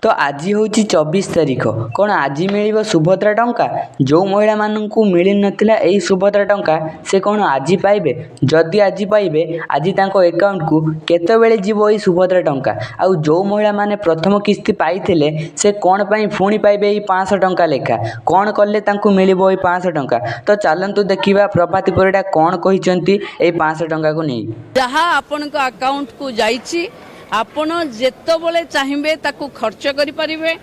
तो आज हूँ 24 तारिख कौन आज मिल सुभद्रा टंका जो महिला मानू मिल नाला यही सुभद्रा टंका से कौन आज पाइबे जदि आज पाइबे आज अकाउंट को केतबेले जीव यही सुभद्रा टंका आउ जो महिला माने प्रथम किस्ती पाइथिले से कौन पाई पुणी पाइबे यही 500 टंका लेखा कौन कले मिल 500 टंका। तो चलतु देखा प्रभाती परिडा कौन कहते 500 टंका को नहीं जहाँ आपण अकाउंट को जाइए आपण जेतबले चाहिए ताकू खर्च करि परिबे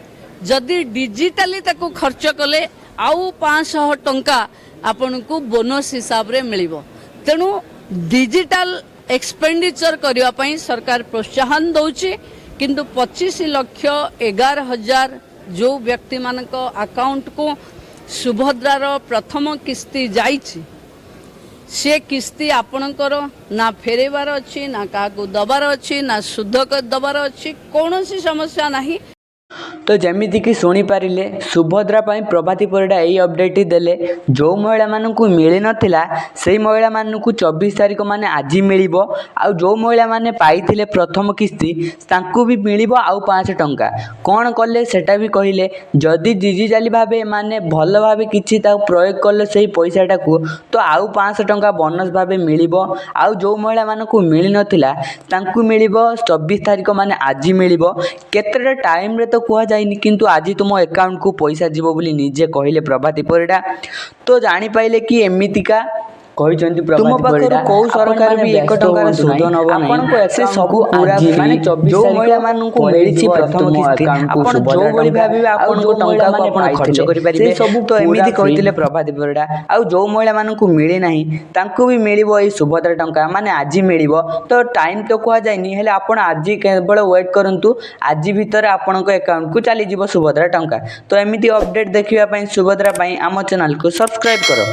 जदि डिजिटली ताकू खर्च कले आउ 500 टंका आपण को बोनस हिसाब रे मिलिबो। तेणु डिजिटल एक्सपेंडिचर करबा पई सरकार प्रोत्साहन दउची किंतु 25 लाख 11,000 जो व्यक्ति मानक अकाउंट को सुभद्रार प्रथम किस्ती जाइछि से किस्ती आपणकर ना फेरेबार अच्छी ना क्या दबार अच्छी ना शुद्ध दबार अच्छी कौन सी समस्या नहीं। तो जमीती कि शुणी पारे सुभद्रा प्रभाती परिडा यही अपडेट देले जो महिला मानू मिल नाला से महिला मानू 24 तारिख माने आज मिल आउ जो महिला माने पाइथिले प्रथम किस्ती तांकु भी मिल आउ 500 टंका कौन कले सेटा भी कहले जदि डिजिटाली भाव माने भल भाव किसी प्रयोग कले से पैसाटा को तो आउ 500 टंका बोनस भाव मिल आउ जो महिला मानू मिल नाला तांकु मिल 24 तारिख माने आज मिल केतटा टाइम रे तो कह जाइनि किंतु आज तुम अकाउंट को पैसा जीव बोली निजे कहले प्रभाती परिडा। तो जानी पाइले कि एमितिका तुम पाखर कौ सरकार भी 1 टंकार सुध नब नहीं से सब पूरा माने 24 महिला मानू मिली प्रथम किस्ती आपन जो बड़ी भाबे आपन को टंका को आपन खर्च करि परिबे सब तो एमिति कहितले प्रभाती परिडा आ जो महिला मानू मिली नाही तांकु भी मिलिबो ए सुभद्रा टंका माने आज मिलिबो। तो टाइम तो कह जाइनि हेले आपन आज केवल वेट करंतु आज भीतर आपन को अकाउंट को चली जीवो सुभद्रा टंका। तो एमिति अपडेट देखिबा पई सुभद्रा पई आम चैनल को सब्सक्राइब करो।